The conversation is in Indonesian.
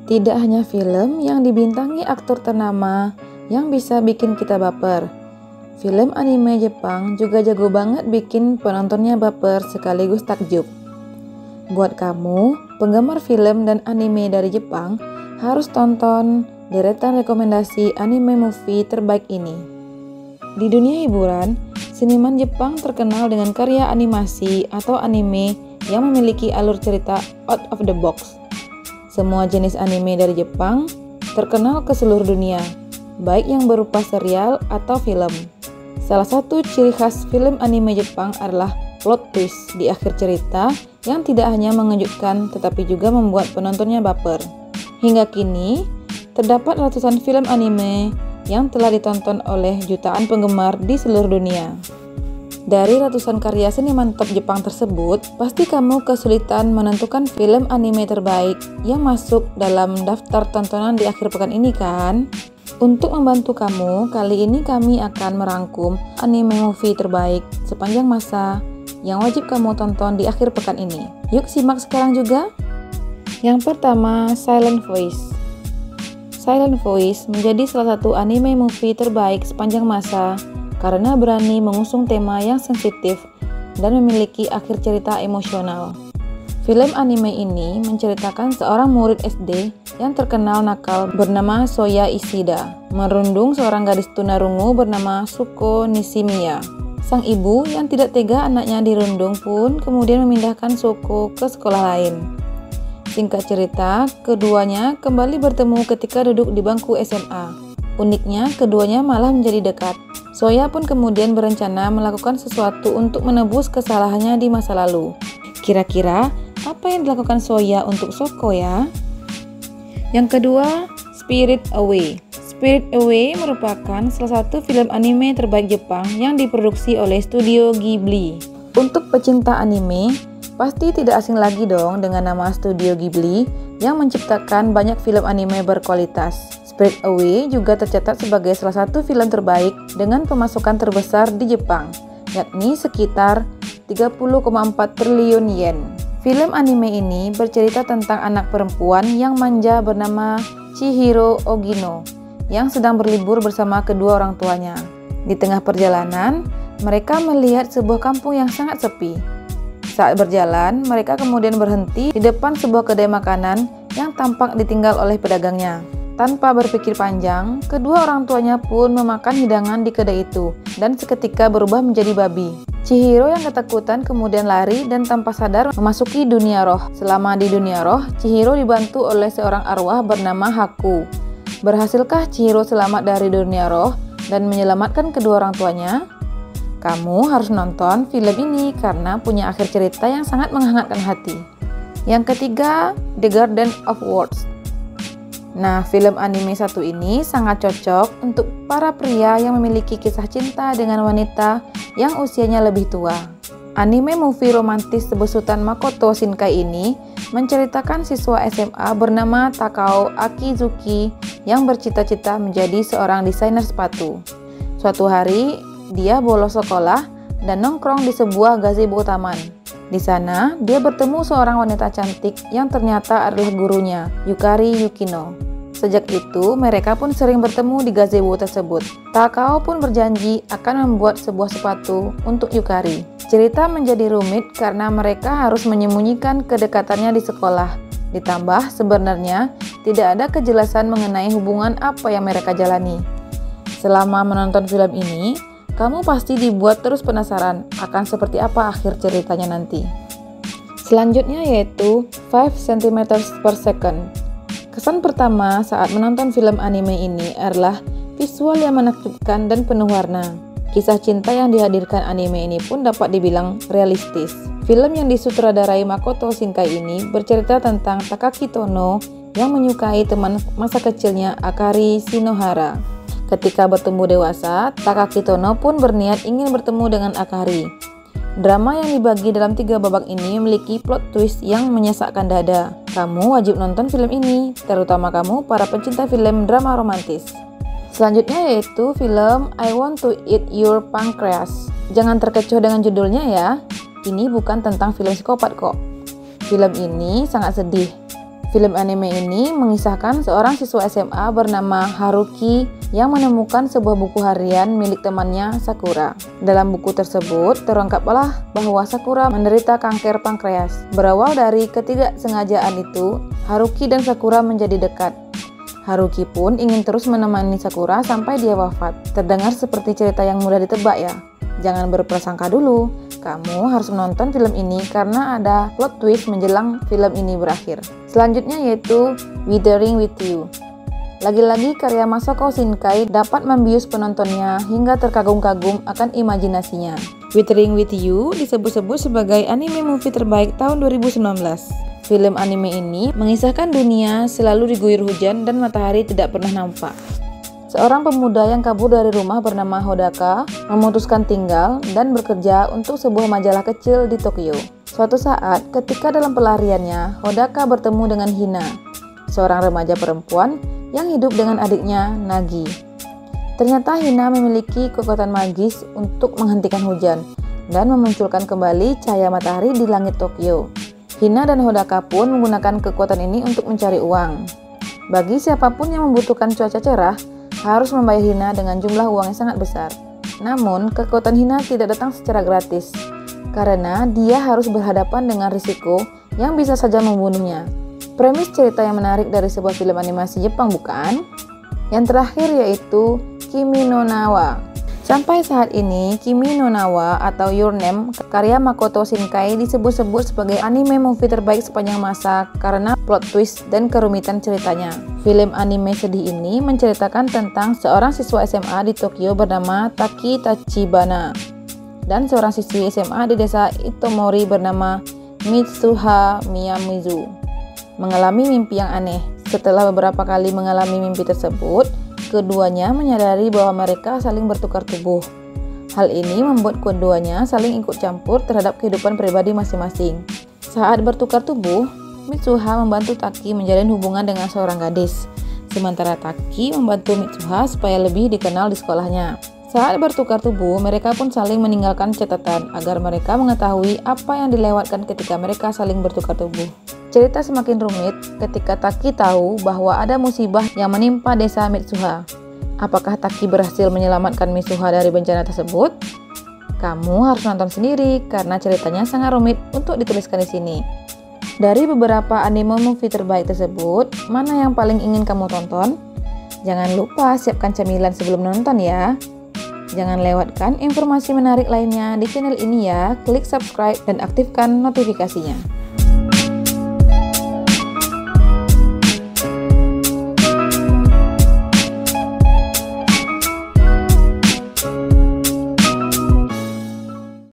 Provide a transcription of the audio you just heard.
Tidak hanya film yang dibintangi aktor ternama yang bisa bikin kita baper. Film anime Jepang juga jago banget bikin penontonnya baper sekaligus takjub. Buat kamu, penggemar film dan anime dari Jepang, harus tonton deretan rekomendasi anime movie terbaik ini. Di dunia hiburan, seniman Jepang terkenal dengan karya animasi atau anime yang memiliki alur cerita out of the box. Semua jenis anime dari Jepang terkenal ke seluruh dunia, baik yang berupa serial atau film. Salah satu ciri khas film anime Jepang adalah plot twist di akhir cerita yang tidak hanya mengejutkan tetapi juga membuat penontonnya baper. Hingga kini, terdapat ratusan film anime yang telah ditonton oleh jutaan penggemar di seluruh dunia. Dari ratusan karya seniman top Jepang tersebut, pasti kamu kesulitan menentukan film anime terbaik yang masuk dalam daftar tontonan di akhir pekan ini kan? Untuk membantu kamu, kali ini kami akan merangkum anime movie terbaik sepanjang masa yang wajib kamu tonton di akhir pekan ini. Yuk simak sekarang juga. Yang pertama, Silent Voice. Silent Voice menjadi salah satu anime movie terbaik sepanjang masa karena berani mengusung tema yang sensitif dan memiliki akhir cerita emosional. Film anime ini menceritakan seorang murid SD yang terkenal nakal bernama Soya Ishida merundung seorang gadis tunarungu bernama Suko Nishimiya. Sang ibu yang tidak tega anaknya dirundung pun kemudian memindahkan Suko ke sekolah lain. Singkat cerita, keduanya kembali bertemu ketika duduk di bangku SMA. Uniknya, keduanya malah menjadi dekat. Soya pun kemudian berencana melakukan sesuatu untuk menebus kesalahannya di masa lalu. Kira-kira apa yang dilakukan Soya untuk Suko ya? Yang kedua, Spirit Away. Spirit Away merupakan salah satu film anime terbaik Jepang yang diproduksi oleh Studio Ghibli. Untuk pecinta anime, pasti tidak asing lagi dong dengan nama Studio Ghibli yang menciptakan banyak film anime berkualitas. Spirit Away juga tercatat sebagai salah satu film terbaik dengan pemasukan terbesar di Jepang, yakni sekitar 30,4 triliun yen. Film anime ini bercerita tentang anak perempuan yang manja bernama Chihiro Ogino yang sedang berlibur bersama kedua orang tuanya. Di tengah perjalanan, mereka melihat sebuah kampung yang sangat sepi. Saat berjalan, mereka kemudian berhenti di depan sebuah kedai makanan yang tampak ditinggal oleh pedagangnya. Tanpa berpikir panjang, kedua orang tuanya pun memakan hidangan di kedai itu dan seketika berubah menjadi babi. Chihiro yang ketakutan kemudian lari dan tanpa sadar memasuki dunia roh. Selama di dunia roh, Chihiro dibantu oleh seorang arwah bernama Haku. Berhasilkah Chihiro selamat dari dunia roh dan menyelamatkan kedua orang tuanya? Kamu harus nonton film ini karena punya akhir cerita yang sangat menghangatkan hati. Yang ketiga, The Garden of Words. Nah, film anime satu ini sangat cocok untuk para pria yang memiliki kisah cinta dengan wanita yang usianya lebih tua. Anime movie romantis besutan Makoto Shinkai ini menceritakan siswa SMA bernama Takao Akizuki yang bercita-cita menjadi seorang desainer sepatu. Suatu hari, dia bolos sekolah dan nongkrong di sebuah gazebo taman. Di sana, dia bertemu seorang wanita cantik yang ternyata adalah gurunya, Yukari Yukino. Sejak itu, mereka pun sering bertemu di gazebo tersebut. Takao pun berjanji akan membuat sebuah sepatu untuk Yukari. Cerita menjadi rumit karena mereka harus menyembunyikan kedekatannya di sekolah. Ditambah, sebenarnya tidak ada kejelasan mengenai hubungan apa yang mereka jalani. Selama menonton film ini, kamu pasti dibuat terus penasaran akan seperti apa akhir ceritanya nanti. Selanjutnya yaitu 5 cm per second. Kesan pertama saat menonton film anime ini adalah visual yang menakjubkan dan penuh warna. Kisah cinta yang dihadirkan anime ini pun dapat dibilang realistis. Film yang disutradarai Makoto Shinkai ini bercerita tentang Takaki Tono yang menyukai teman masa kecilnya Akari Shinohara. Ketika bertumbuh dewasa, Takaki Tono pun berniat ingin bertemu dengan Akari. Drama yang dibagi dalam 3 babak ini memiliki plot twist yang menyesakkan dada. Kamu wajib nonton film ini, terutama kamu para pencinta film drama romantis. Selanjutnya yaitu film I Want to Eat Your Pancreas. Jangan terkecoh dengan judulnya ya, ini bukan tentang film psikopat kok. Film ini sangat sedih. Film anime ini mengisahkan seorang siswa SMA bernama Haruki yang menemukan sebuah buku harian milik temannya Sakura. Dalam buku tersebut terungkaplah bahwa Sakura menderita kanker pankreas. Berawal dari ketidaksengajaan itu, Haruki dan Sakura menjadi dekat. Haruki pun ingin terus menemani Sakura sampai dia wafat. Terdengar seperti cerita yang mudah ditebak ya? Jangan berprasangka dulu. Kamu harus menonton film ini karena ada plot twist menjelang film ini berakhir. Selanjutnya yaitu Withering with You. Lagi-lagi karya Masaoka Shinkai dapat membius penontonnya hingga terkagum-kagum akan imajinasinya. Withering with You disebut-sebut sebagai anime movie terbaik tahun 2019. Film anime ini mengisahkan dunia selalu diguyur hujan dan matahari tidak pernah nampak. Seorang pemuda yang kabur dari rumah bernama Hodaka memutuskan tinggal dan bekerja untuk sebuah majalah kecil di Tokyo. Suatu saat, ketika dalam pelariannya, Hodaka bertemu dengan Hina, seorang remaja perempuan yang hidup dengan adiknya, Nagi. Ternyata Hina memiliki kekuatan magis untuk menghentikan hujan dan memunculkan kembali cahaya matahari di langit Tokyo. Hina dan Hodaka pun menggunakan kekuatan ini untuk mencari uang. Bagi siapapun yang membutuhkan cuaca cerah, harus membayar Hina dengan jumlah uang yang sangat besar. Namun, kekuatan Hina tidak datang secara gratis, karena dia harus berhadapan dengan risiko yang bisa saja membunuhnya. Premis cerita yang menarik dari sebuah film animasi Jepang bukan? Yang terakhir yaitu Kimi no Na wa. Sampai saat ini, Kimi no Na wa atau Your Name karya Makoto Shinkai disebut-sebut sebagai anime movie terbaik sepanjang masa karena plot twist dan kerumitan ceritanya. Film anime sedih ini menceritakan tentang seorang siswa SMA di Tokyo bernama Taki Tachibana dan seorang siswi SMA di desa Itomori bernama Mitsuha Miyamizu mengalami mimpi yang aneh. Setelah beberapa kali mengalami mimpi tersebut, keduanya menyadari bahwa mereka saling bertukar tubuh. Hal ini membuat keduanya saling ikut campur terhadap kehidupan pribadi masing-masing. Saat bertukar tubuh, Mitsuha membantu Taki menjalin hubungan dengan seorang gadis, sementara Taki membantu Mitsuha supaya lebih dikenal di sekolahnya. Saat bertukar tubuh, mereka pun saling meninggalkan catatan agar mereka mengetahui apa yang dilewatkan ketika mereka saling bertukar tubuh. Cerita semakin rumit ketika Taki tahu bahwa ada musibah yang menimpa desa Mitsuha. Apakah Taki berhasil menyelamatkan Mitsuha dari bencana tersebut? Kamu harus nonton sendiri karena ceritanya sangat rumit untuk dituliskan di sini. Dari beberapa anime movie terbaik tersebut, mana yang paling ingin kamu tonton? Jangan lupa siapkan camilan sebelum nonton ya. Jangan lewatkan informasi menarik lainnya di channel ini ya. Klik subscribe dan aktifkan notifikasinya.